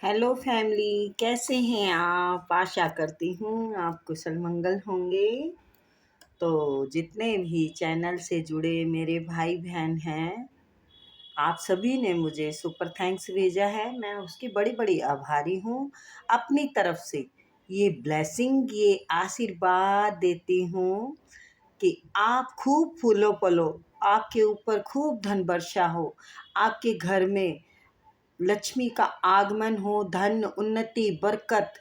Hello family, कैसे हैं आप? आशा करती हूँ आप कुशल मंगल होंगे। तो जितने भी चैनल से जुड़े मेरे भाई बहन हैं, आप सभी ने मुझे सुपर थैंक्स भेजा है। मैं उसकी बड़ी बड़ी आभारी हूँ। अपनी तरफ से ये ब्लेसिंग, ये आशीर्वाद देती हूँ कि आप खूब फूलो फलो, आपके ऊपर खूब धन वर्षा हो, आपके घर में लक्ष्मी का आगमन हो, धन उन्नति बरकत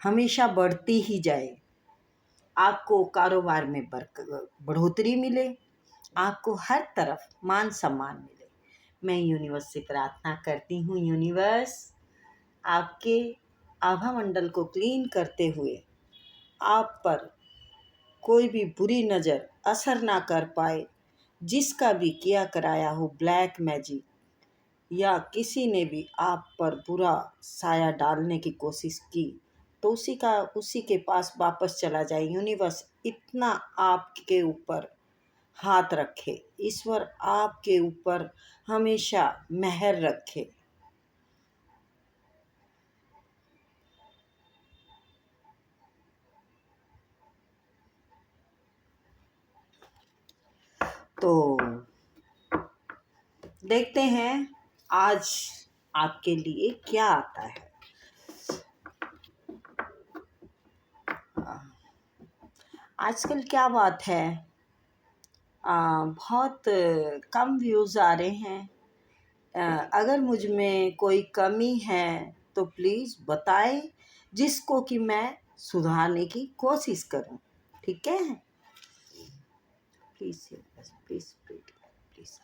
हमेशा बढ़ती ही जाए। आपको कारोबार में बढ़ोतरी मिले, आपको हर तरफ मान सम्मान मिले। मैं यूनिवर्स से प्रार्थना करती हूँ, यूनिवर्स आपके आभा मंडल को क्लीन करते हुए आप पर कोई भी बुरी नज़र असर ना कर पाए। जिसका भी किया कराया हो ब्लैक मैजिक या किसी ने भी आप पर बुरा साया डालने की कोशिश की, तो उसी के पास वापस चला जाए। यूनिवर्स इतना आपके ऊपर हाथ रखे, ईश्वर आपके ऊपर हमेशा मेहर रखे। तो देखते हैं आज आपके लिए क्या आता है। आजकल क्या बात है, बहुत कम व्यूज़ आ रहे हैं। अगर मुझ में कोई कमी है तो प्लीज़ बताएं, जिसको कि मैं सुधारने की कोशिश करूं। ठीक है, please please please please please.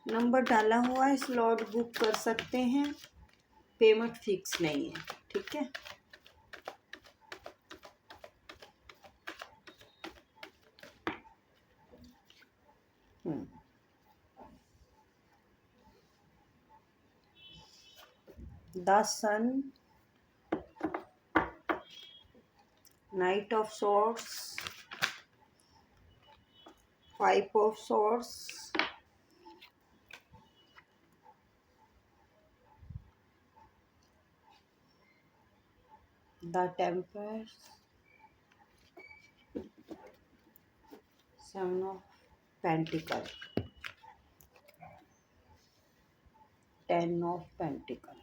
Number डाला हुआ है, स्लॉट बुक कर सकते हैं, पेमेंट फिक्स नहीं है। ठीक है, 10 sun, nine of swords, 5 of swords, the emperor, 7 of pentacles, 10 of pentacles.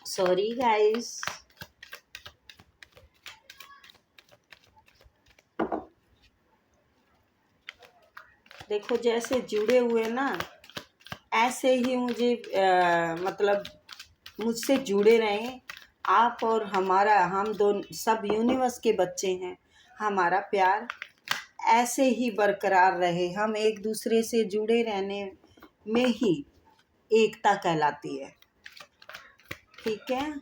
Sorry guys. देखो, जैसे जुड़े हुए ना, ऐसे ही मुझे मतलब मुझसे जुड़े रहें आप। और हम दोनों सब यूनिवर्स के बच्चे हैं। हमारा प्यार ऐसे ही बरकरार रहे। हम एक दूसरे से जुड़े रहने में ही एकता कहलाती है। ठीक है,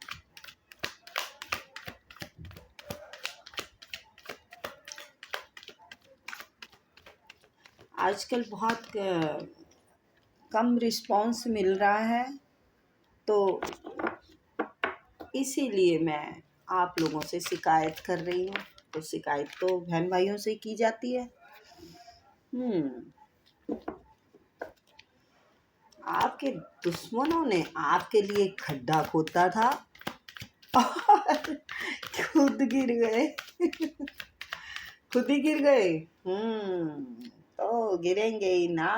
आजकल बहुत कम रिस्पांस मिल रहा है, तो इसीलिए मैं आप लोगों से शिकायत कर रही हूँ। तो शिकायत तो बहन भाइयों से की जाती है। आपके दुश्मनों ने आपके लिए खड्डा खोदा था और खुद गिर गए। खुद ही गिर गए। तो गिरेंगे ही ना।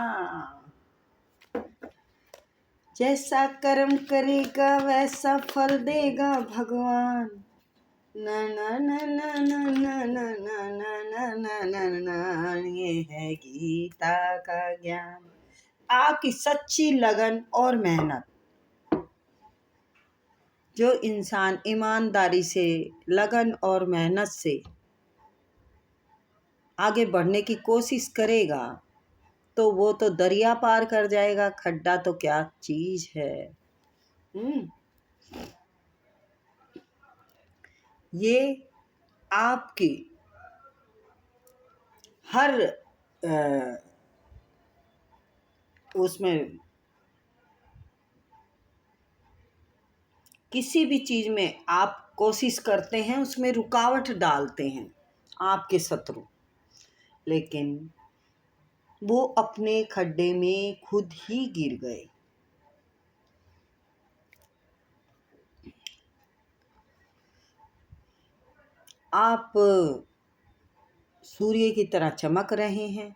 जैसा कर्म करेगा वैसा फल देगा भगवान। ना ना ना ना ना ना ना ना ना ना ना ना, ये है गीता का ज्ञान। आपकी सच्ची लगन और मेहनत जो इंसान ईमानदारी से, लगन और मेहनत से आगे बढ़ने की कोशिश करेगा तो वो तो दरिया पार कर जाएगा। खड्डा तो क्या चीज है। हम्म ये आपकी हर उसमें किसी भी चीज में आप कोशिश करते हैं, उसमें रुकावट डालते हैं आपके शत्रु, लेकिन वो अपने खड्डे में खुद ही गिर गए। आप सूर्य की तरह चमक रहे हैं,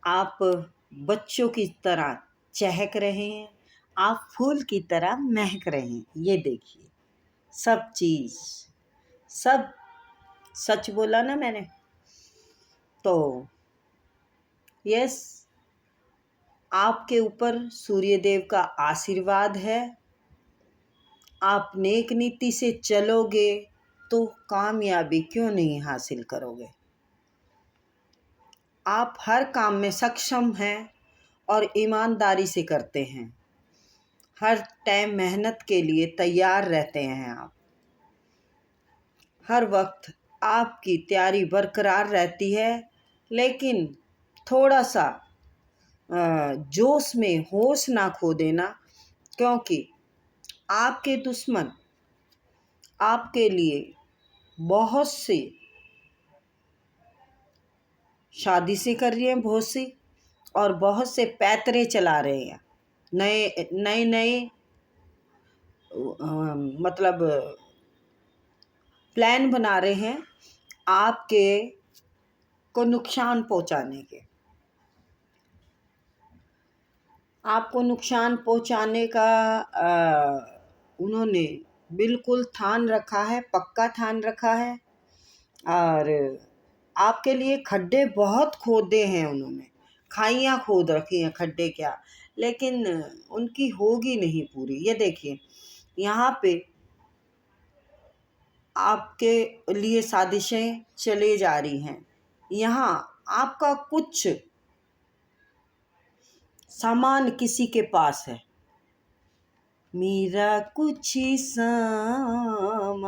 आप बच्चों की तरह चहक रहे हैं, आप फूल की तरह महक रहे हैं। ये देखिए, सब चीज, सब सच बोला ना मैंने। तो यस, आपके ऊपर सूर्य देव का आशीर्वाद है। आप नेक नीति से चलोगे तो कामयाबी क्यों नहीं हासिल करोगे। आप हर काम में सक्षम हैं और ईमानदारी से करते हैं। हर टाइम मेहनत के लिए तैयार रहते हैं आप। हर वक्त आपकी तैयारी बरकरार रहती है, लेकिन थोड़ा सा जोश में होश ना खो देना, क्योंकि आपके दुश्मन आपके लिए बहुत सी शादी से कर रही हैं, बहुत सी, और बहुत से पैतरे चला रहे हैं, नए नए नए मतलब प्लान बना रहे हैं आपके को नुकसान पहुंचाने के। आपको नुकसान पहुंचाने का उन्होंने बिल्कुल ठान रखा है, पक्का ठान रखा है। और आपके लिए खड्डे बहुत खोदे हैं उन्होंने, खाइयाँ खोद रखी हैं, खड्डे क्या, लेकिन उनकी होगी नहीं पूरी। ये देखिए, यहाँ पे आपके लिए साजिशें चले जा रही हैं। यहाँ आपका कुछ सामान किसी के पास है, मेरा कुछ सामान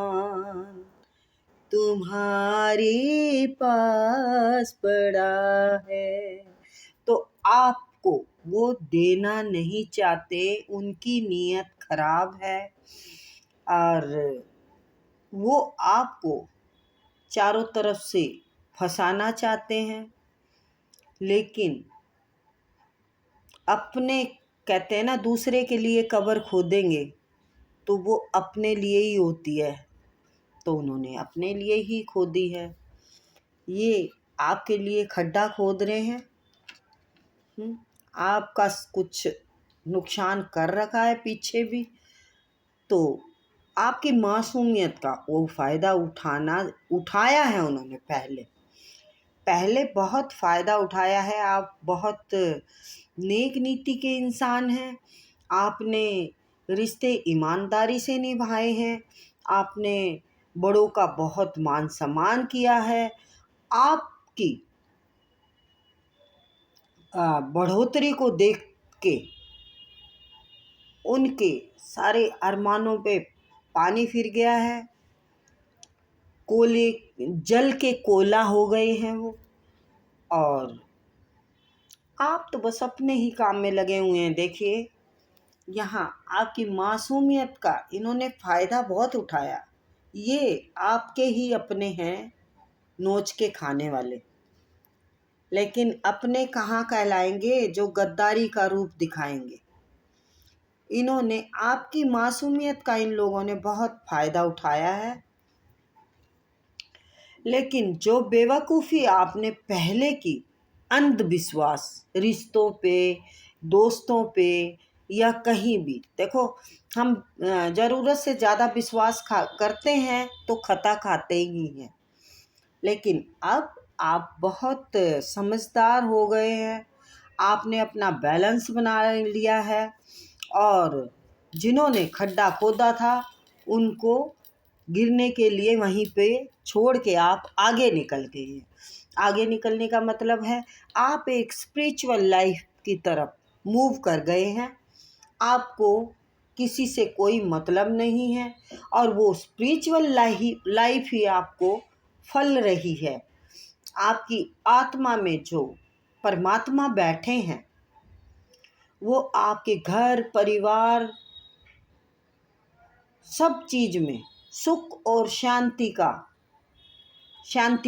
तुम्हारे पास पड़ा है, तो आपको वो देना नहीं चाहते। उनकी नीयत खराब है और वो आपको चारों तरफ से फंसाना चाहते हैं, लेकिन अपने, कहते हैं ना, दूसरे के लिए कब्र खोदेंगे तो वो अपने लिए ही होती है। तो उन्होंने अपने लिए ही खोदी है। ये आपके लिए खड्डा खोद रहे हैं। आपका कुछ नुकसान कर रखा है पीछे भी, तो आपकी मासूमियत का वो फ़ायदा उठाया है उन्होंने। पहले बहुत फ़ायदा उठाया है। आप बहुत नेक नीति के इंसान हैं। आपने रिश्ते ईमानदारी से निभाए हैं। आपने बड़ों का बहुत मान सम्मान किया है। आपकी बढ़ोतरी को देख के उनके सारे अरमानों पे पानी फिर गया है। कोले जल के कोला हो गए हैं वो, और आप तो बस अपने ही काम में लगे हुए हैं। देखिए, यहाँ आपकी मासूमियत का इन्होंने फ़ायदा बहुत उठाया। ये आपके ही अपने हैं, नोच के खाने वाले, लेकिन अपने कहाँ कहलाएंगे जो गद्दारी का रूप दिखाएंगे। इन्होंने आपकी मासूमियत का इन लोगों ने बहुत फ़ायदा उठाया है, लेकिन जो बेवकूफ़ी आपने पहले की, अंधविश्वास रिश्तों पे, दोस्तों पे या कहीं भी, देखो हम ज़रूरत से ज़्यादा विश्वास करते हैं तो खता खाते ही हैं। लेकिन अब आप बहुत समझदार हो गए हैं। आपने अपना बैलेंस बना लिया है और जिन्होंने खड्डा खोदा था उनको गिरने के लिए वहीं पे छोड़ के आप आगे निकल गए हैं। आगे निकलने का मतलब है आप एक स्पिरिचुअल लाइफ की तरफ मूव कर गए हैं। आपको किसी से कोई मतलब नहीं है और वो स्पिरिचुअल लाइफ ही आपको फल रही है। आपकी आत्मा में जो परमात्मा बैठे हैं वो आपके घर परिवार सब चीज में सुख और शांति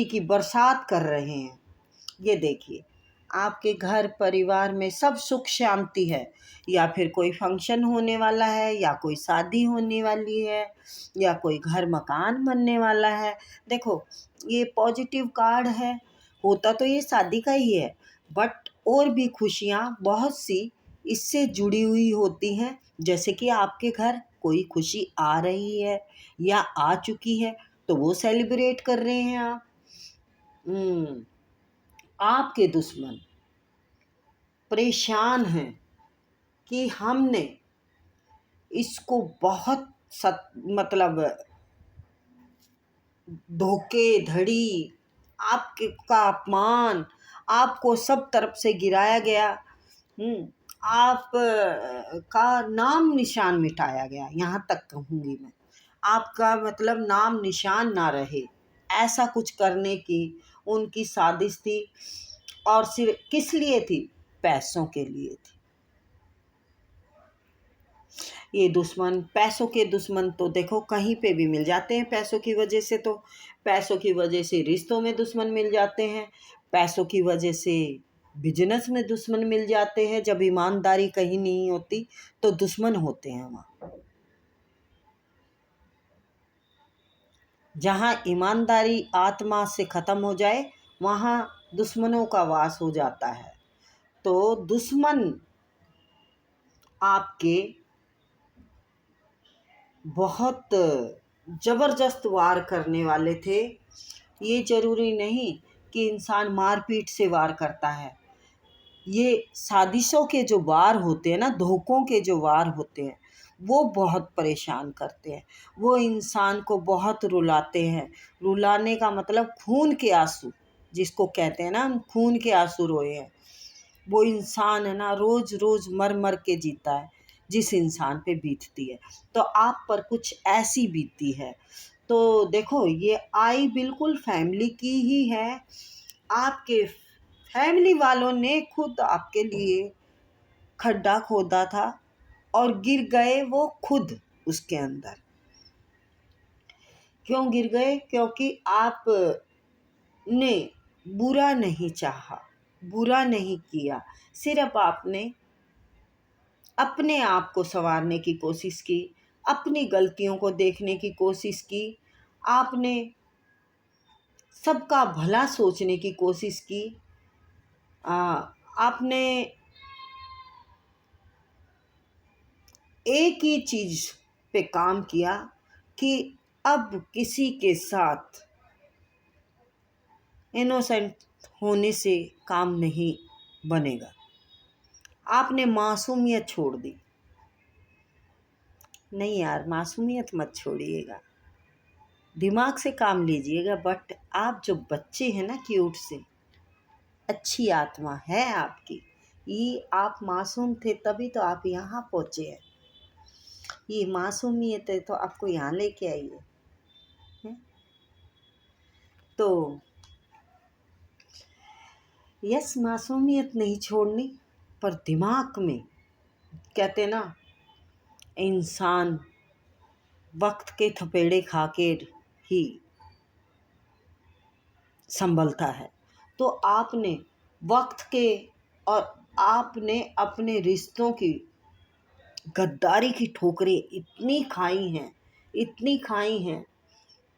की बरसात कर रहे हैं। ये देखिए आपके घर परिवार में सब सुख शांति है, या फिर कोई फंक्शन होने वाला है, या कोई शादी होने वाली है, या कोई घर मकान बनने वाला है। देखो ये पॉजिटिव कार्ड है, होता तो ये शादी का ही है, बट और भी खुशियाँ बहुत सी इससे जुड़ी हुई होती हैं। जैसे कि आपके घर कोई खुशी आ रही है या आ चुकी है तो वो सेलिब्रेट कर रहे हैं आप। आपके दुश्मन परेशान हैं कि हमने इसको बहुत मतलब धोखे धड़ी आपके का अपमान, आपको सब तरफ से गिराया गया। आप का नाम निशान मिटाया गया, यहाँ तक कहूँगी मैं। आपका मतलब नाम निशान ना रहे, ऐसा कुछ करने की उनकी साजिश थी। और सिर्फ किस लिए थी? पैसों के लिए थी। ये दुश्मन, पैसों के दुश्मन तो देखो कहीं पे भी मिल जाते हैं। पैसों की वजह से तो पैसों की वजह से रिश्तों में दुश्मन मिल जाते हैं, पैसों की वजह से बिजनेस में दुश्मन मिल जाते हैं। जब ईमानदारी कहीं नहीं होती तो दुश्मन होते हैं वहाँ। जहाँ ईमानदारी आत्मा से ख़त्म हो जाए वहाँ दुश्मनों का वास हो जाता है। तो दुश्मन आपके बहुत ज़बरदस्त वार करने वाले थे। ये ज़रूरी नहीं कि इंसान मारपीट से वार करता है। ये साजिशों के जो वार होते हैं ना, धोखों के जो वार होते हैं, वो बहुत परेशान करते हैं। वो इंसान को बहुत रुलाते हैं। रुलाने का मतलब खून के आंसू जिसको कहते हैं ना, हम खून के आंसू रोए हैं। वो इंसान है ना रोज रोज मर मर के जीता है जिस इंसान पे बीतती है। तो आप पर कुछ ऐसी बीतती है। तो देखो ये आई बिल्कुल फैमिली की ही है। आपके फैमिली वालों ने खुद आपके लिए खड्डा खोदा था और गिर गए वो खुद उसके अंदर। क्यों गिर गए? क्योंकि आपने बुरा नहीं चाहा, बुरा नहीं किया, सिर्फ आपने अपने आप को संवारने की कोशिश की, अपनी गलतियों को देखने की कोशिश की, आपने सबका भला सोचने की कोशिश की। आपने एक ही चीज़ पे काम किया कि अब किसी के साथ इनोसेंट होने से काम नहीं बनेगा। आपने मासूमियत छोड़ दी। नहीं यार, मासूमियत मत छोड़िएगा, दिमाग से काम लीजिएगा। बट आप जो बच्चे हैं ना क्यूट से, अच्छी आत्मा है आपकी। ये आप मासूम थे तभी तो आप यहाँ पहुँचे हैं। ये मासूमियत है तो आपको यहाँ लेके आई है। तो यस, मासूमियत नहीं छोड़नी, पर दिमाग में कहते ना इंसान वक्त के थपेड़े खा के ही संभलता है। तो आपने वक्त के और आपने अपने रिश्तों की गद्दारी की ठोकरें इतनी खाई हैं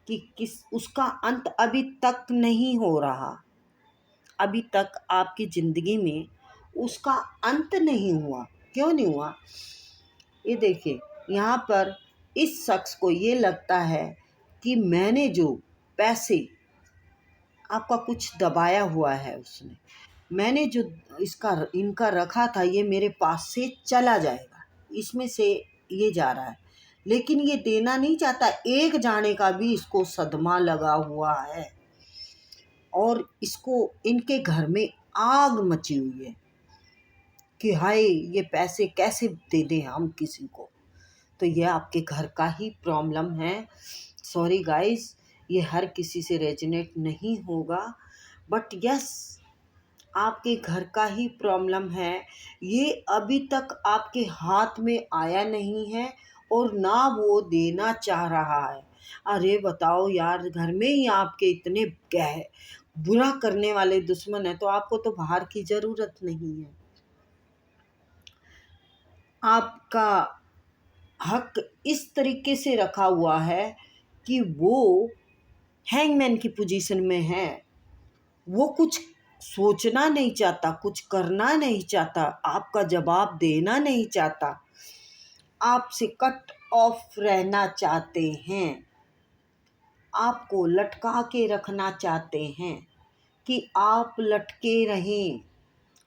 कि उसका अंत अभी तक नहीं हो रहा। अभी तक आपकी ज़िंदगी में उसका अंत नहीं हुआ। क्यों नहीं हुआ? ये देखिए यहाँ पर इस शख्स को ये लगता है कि मैंने जो पैसे, आपका कुछ दबाया हुआ है उसने, मैंने जो इनका रखा था ये मेरे पास से चला जाएगा, इसमें से ये जा रहा है, लेकिन ये देना नहीं चाहता। एक जाने का भी इसको सदमा लगा हुआ है और इसको इनके घर में आग मची हुई है कि हाय ये पैसे कैसे दे दें हम किसी को। तो ये आपके घर का ही प्रॉब्लम है। सॉरी गाइस, ये हर किसी से रेजोनेट नहीं होगा, बट यस आपके घर का ही प्रॉब्लम है। ये अभी तक आपके हाथ में आया नहीं है और ना वो देना चाह रहा है। अरे बताओ यार, घर में ही आपके इतने बुरा करने वाले दुश्मन है तो आपको तो बाहर की ज़रूरत नहीं है। आपका हक इस तरीके से रखा हुआ है कि वो हैंगमैन की पोजीशन में है। वो कुछ सोचना नहीं चाहता, कुछ करना नहीं चाहता, आपका जवाब देना नहीं चाहता, आपसे कट ऑफ रहना चाहते हैं, आपको लटका के रखना चाहते हैं कि आप लटके रहें,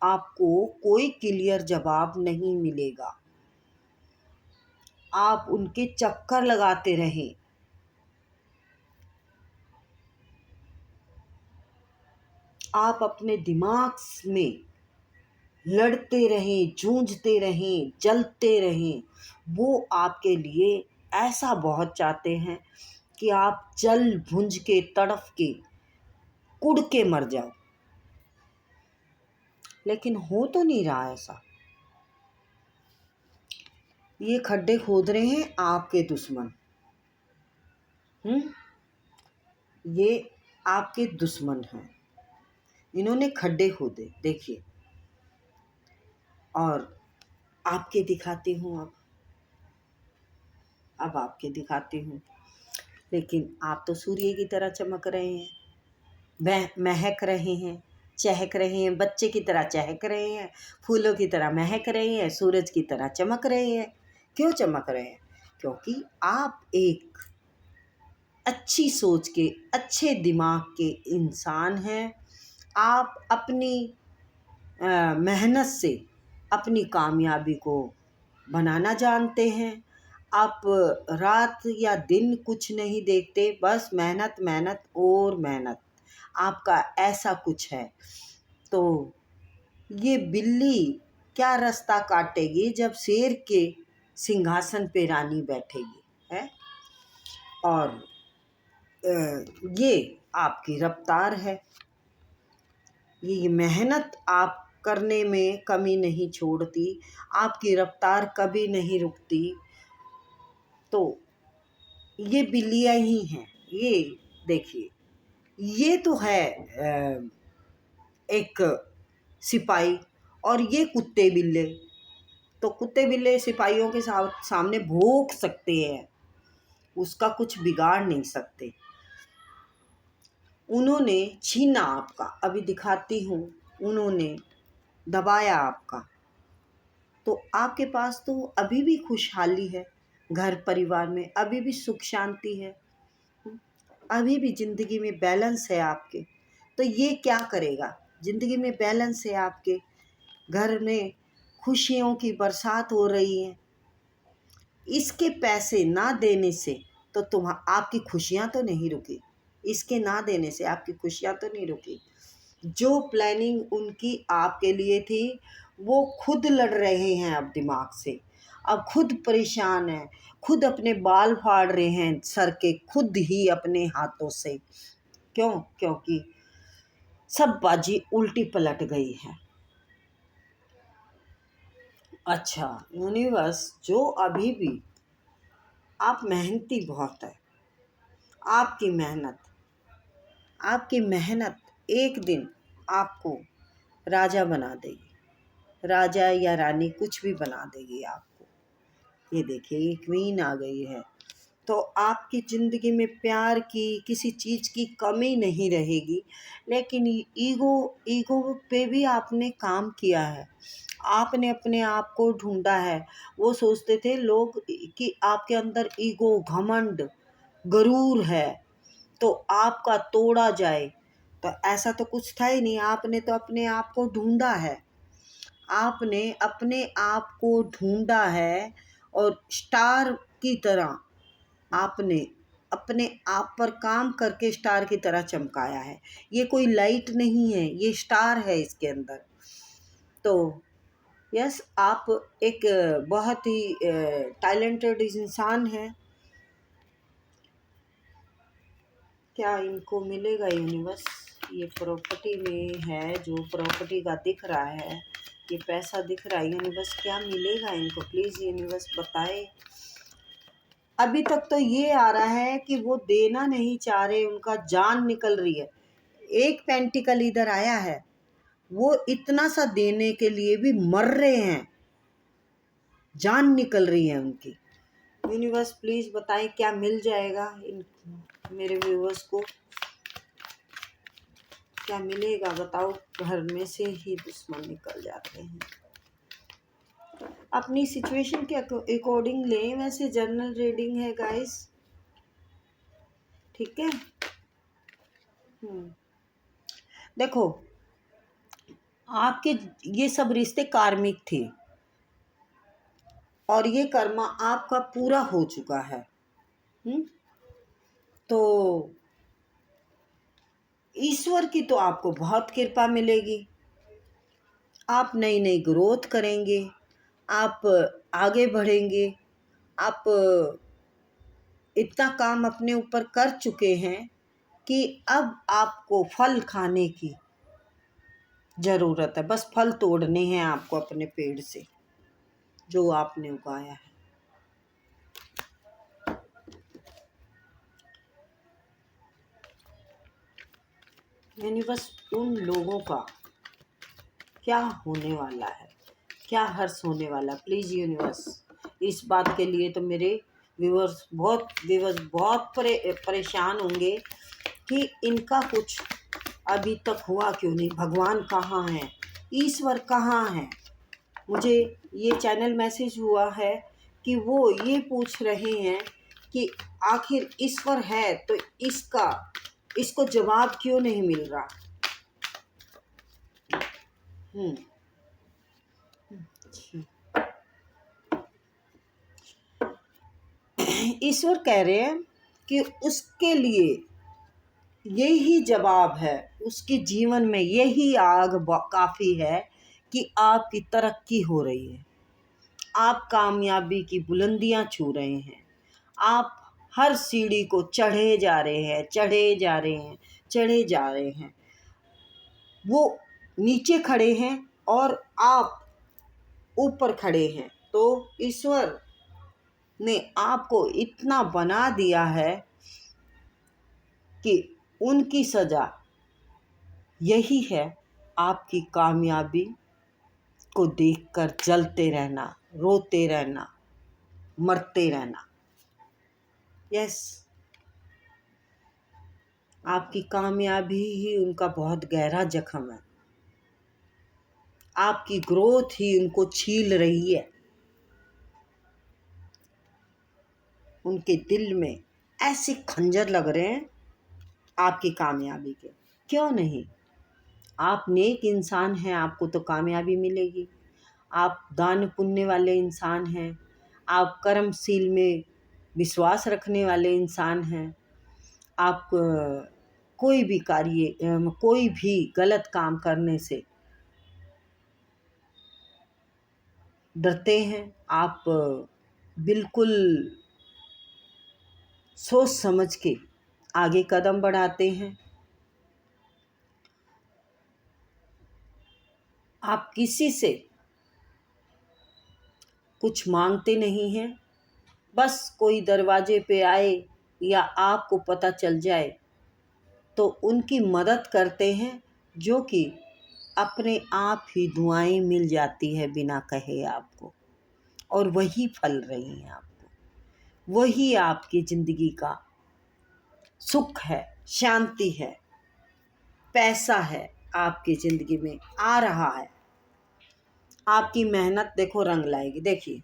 आपको कोई क्लियर जवाब नहीं मिलेगा, आप उनके चक्कर लगाते रहें। आप अपने दिमाग में लड़ते रहें, जूझते रहें, जलते रहें। वो आपके लिए ऐसा बहुत चाहते हैं कि आप जल भुंज के, तड़फ के, कुड़ के मर जाओ, लेकिन हो तो नहीं रहा ऐसा। ये खड्डे खोद रहे हैं आपके दुश्मन। ये आपके दुश्मन हैं, इन्होंने खड्डे खोदे, देखिए। और आपके दिखाती हूँ अब आपके दिखाती हूँ। लेकिन आप तो सूर्य की तरह चमक रहे हैं, महक रहे हैं, चहक रहे हैं, बच्चे की तरह चहक रहे हैं, फूलों की तरह महक रहे हैं, सूरज की तरह चमक रहे हैं। क्यों चमक रहे हैं? क्योंकि आप एक अच्छी सोच के, अच्छे दिमाग के इंसान हैं। आप अपनी मेहनत से अपनी कामयाबी को बनाना जानते हैं। आप रात या दिन कुछ नहीं देखते, बस मेहनत, मेहनत और मेहनत। आपका ऐसा कुछ है। तो ये बिल्ली क्या रास्ता काटेगी जब शेर के सिंहासन पे रानी बैठेगी, है? और ये आपकी रफ्तार है। ये मेहनत आप करने में कमी नहीं छोड़ती, आपकी रफ्तार कभी नहीं रुकती। तो ये बिल्लियाँ ही हैं। ये देखिए, ये तो है एक सिपाही, और ये कुत्ते बिल्ले। तो कुत्ते बिल्ले सिपाहियों के सामने भौंक सकते हैं, उसका कुछ बिगाड़ नहीं सकते। उन्होंने छीना आपका, अभी दिखाती हूँ, उन्होंने दबाया आपका। तो आपके पास तो अभी भी खुशहाली है, घर परिवार में अभी भी सुख शांति है, अभी भी ज़िंदगी में बैलेंस है आपके। तो ये क्या करेगा? ज़िंदगी में बैलेंस है आपके, घर में खुशियों की बरसात हो रही है। इसके पैसे ना देने से तो आपकी खुशियाँ तो नहीं रुकी, इसके ना देने से आपकी खुशियाँ तो नहीं रुकी। जो प्लानिंग उनकी आपके लिए थी, वो खुद लड़ रहे हैं अब दिमाग से, अब खुद परेशान हैं, खुद अपने बाल फाड़ रहे हैं सर के, खुद ही अपने हाथों से। क्यों? क्योंकि सब बाजी उल्टी पलट गई है। अच्छा यूनिवर्स, जो अभी भी आप मेहनती बहुत है, आपकी मेहनत एक दिन आपको राजा बना देगी, राजा या रानी कुछ भी बना देगी आपको। ये देखिए, ये क्वीन आ गई है। तो आपकी ज़िंदगी में प्यार की, किसी चीज़ की कमी नहीं रहेगी। लेकिन ईगो पे भी आपने काम किया है, आपने अपने आप को ढूंढा है। वो सोचते थे लोग कि आपके अंदर ईगो, घमंड, गरूर है, तो आपका तोड़ा जाए। तो ऐसा तो कुछ था ही नहीं, आपने तो अपने आप को ढूंढा है, आपने अपने आप को ढूंढा है और स्टार की तरह आपने अपने आप पर काम करके स्टार की तरह चमकाया है। ये कोई लाइट नहीं है, ये स्टार है इसके अंदर। तो यस, आप एक बहुत ही टैलेंटेड इंसान हैं। क्या इनको मिलेगा यूनिवर्स? ये प्रॉपर्टी में है, जो प्रॉपर्टी का दिख रहा है, ये पैसा दिख रहा है, यूनिवर्स क्या मिलेगा इनको? प्लीज़ यूनिवर्स बताए। अभी तक तो ये आ रहा है कि वो देना नहीं चाह रहे, उनका जान निकल रही है। एक पेंटिकल इधर आया है, वो इतना सा देने के लिए भी मर रहे हैं, जान निकल रही है उनकी। यूनिवर्स प्लीज़ बताएं क्या मिल जाएगा इन मेरे व्यूवर्स को, क्या मिलेगा बताओ। घर में से ही दुश्मन निकल जाते हैं। अपनी सिचुएशन के अकॉर्डिंग लें, वैसे जनरल रीडिंग है गाइस, ठीक है। देखो, आपके ये सब रिश्ते कार्मिक थे और ये कर्मा आपका पूरा हो चुका है। तो ईश्वर की तो आपको बहुत कृपा मिलेगी, आप नई नई ग्रोथ करेंगे, आप आगे बढ़ेंगे, आप इतना काम अपने ऊपर कर चुके हैं कि अब आपको फल खाने की ज़रूरत है। बस फल तोड़ने हैं आपको अपने पेड़ से जो आपने उगाया है। यानी बस उन लोगों का क्या होने वाला है, क्या हर्ष होने वाला, प्लीज़ यूनिवर्स। इस बात के लिए तो मेरे व्यूवर्स बहुत परेशान होंगे कि इनका कुछ अभी तक हुआ क्यों नहीं, भगवान कहाँ हैं, ईश्वर कहाँ हैं। मुझे ये चैनल मैसेज हुआ है कि वो ये पूछ रहे हैं कि आखिर ईश्वर है तो इसको जवाब क्यों नहीं मिल रहा। ईश्वर कह रहे हैं कि उसके लिए यही जवाब है, उसके जीवन में यही आग काफ़ी है कि आपकी तरक्की हो रही है, आप कामयाबी की बुलंदियां छू रहे हैं, आप हर सीढ़ी को चढ़े जा रहे हैं, चढ़े जा रहे हैं, चढ़े जा रहे हैं। वो नीचे खड़े हैं और आप ऊपर खड़े हैं। तो ईश्वर ने आपको इतना बना दिया है कि उनकी सज़ा यही है, आपकी कामयाबी को देखकर जलते रहना, रोते रहना, मरते रहना। यस, आपकी कामयाबी ही उनका बहुत गहरा जख्म है, आपकी ग्रोथ ही उनको छील रही है। उनके दिल में ऐसे खंजर लग रहे हैं आपकी कामयाबी के। क्यों नहीं, आप नेक इंसान हैं, आपको तो कामयाबी मिलेगी। आप दान पुण्य वाले इंसान हैं, आप कर्मशील में विश्वास रखने वाले इंसान हैं। आप कोई भी कोई भी गलत काम करने से डरते हैं, आप बिल्कुल सोच समझ के आगे कदम बढ़ाते हैं। आप किसी से कुछ मांगते नहीं हैं, बस कोई दरवाजे पे आए या आपको पता चल जाए तो उनकी मदद करते हैं, जो कि अपने आप ही दुआएं मिल जाती है बिना कहे आपको, और वही फल रही हैं आपको। वही आपकी ज़िंदगी का सुख है, शांति है, पैसा है, आपकी ज़िंदगी में आ रहा है। आपकी मेहनत देखो रंग लाएगी। देखिए,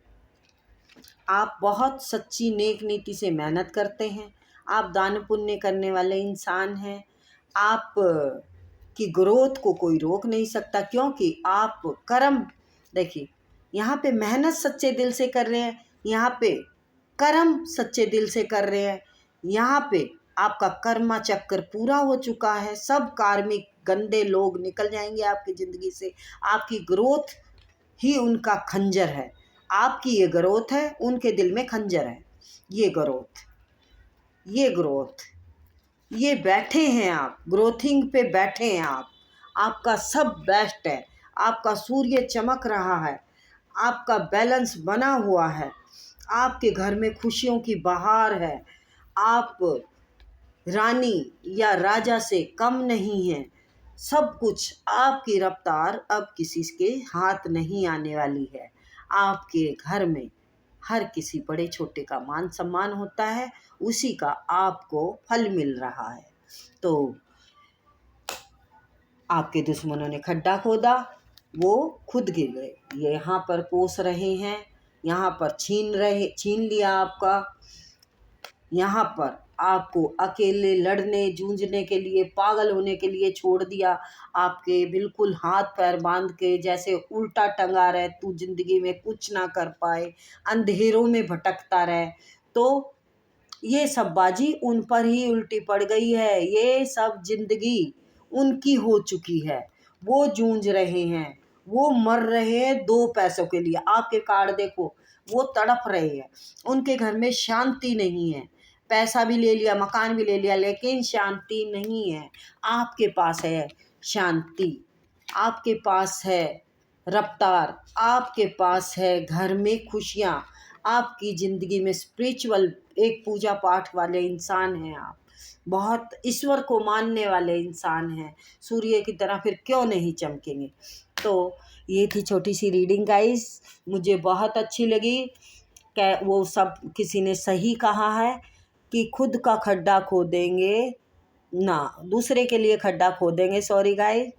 आप बहुत सच्ची नेक नीति से मेहनत करते हैं, आप दान पुण्य करने वाले इंसान हैं, आप की ग्रोथ को कोई रोक नहीं सकता, क्योंकि आप कर्म, देखिए यहाँ पे मेहनत सच्चे दिल से कर रहे हैं, यहाँ पे कर्म सच्चे दिल से कर रहे हैं, यहाँ पे आपका कर्मा चक्कर पूरा हो चुका है, सब कार्मिक गंदे लोग निकल जाएंगे आपकी ज़िंदगी से। आपकी ग्रोथ ही उनका खंजर है, आपकी ये ग्रोथ है, उनके दिल में खंजर है। ये ग्रोथ ये बैठे हैं आप, ग्रोथिंग पे बैठे हैं आप, आपका सब बेस्ट है, आपका सूर्य चमक रहा है, आपका बैलेंस बना हुआ है, आपके घर में खुशियों की बहार है, आप रानी या राजा से कम नहीं हैं। सब कुछ आपकी रफ्तार अब किसी के हाथ नहीं आने वाली है। आपके घर में हर किसी बड़े छोटे का मान सम्मान होता है, उसी का आपको फल मिल रहा है। तो आपके दुश्मनों ने खड्डा खोदा, वो खुद गिर गए। ये यहाँ पर कोस रहे हैं, यहाँ पर छीन लिया आपका, यहाँ पर आपको अकेले लड़ने जूझने के लिए, पागल होने के लिए छोड़ दिया। आपके बिल्कुल हाथ पैर बांध के जैसे उल्टा टंगा रहे, तू जिंदगी में कुछ ना कर पाए, अंधेरों में भटकता रहे। तो ये सब बाजी उन पर ही उल्टी पड़ गई है, ये सब जिंदगी उनकी हो चुकी है। वो जूझ रहे हैं, वो मर रहे हैं दो पैसों के लिए। आपके कार्ड देखो, वो तड़प रहे हैं, उनके घर में शांति नहीं है। पैसा भी ले लिया, मकान भी ले लिया, लेकिन शांति नहीं है। आपके पास है शांति, आपके पास है रफ्तार, आपके पास है घर में खुशियाँ, आपकी ज़िंदगी में स्पिरिचुअल एक पूजा पाठ वाले इंसान हैं आप, बहुत ईश्वर को मानने वाले इंसान हैं। सूर्य की तरह फिर क्यों नहीं चमकेंगे। तो ये थी छोटी सी रीडिंग गाइस, मुझे बहुत अच्छी लगी। क्या वो सब किसी ने सही कहा है कि खुद का खड्डा खोदेंगे ना, दूसरे के लिए खड्डा खोदेंगे, सॉरी गाइस,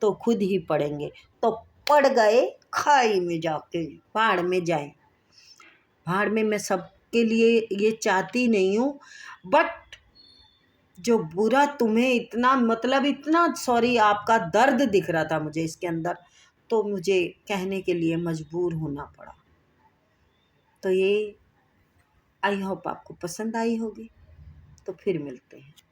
तो खुद ही पड़ेंगे। तो पड़ गए खाई में जाके, भाड़ में जाए। भाड़ में मैं सबके लिए ये चाहती नहीं हूँ, बट जो बुरा तुम्हें इतना मतलब इतना सॉरी आपका दर्द दिख रहा था मुझे इसके अंदर, तो मुझे कहने के लिए मजबूर होना पड़ा। तो ये आई होप आपको पसंद आई होगी। तो फिर मिलते हैं।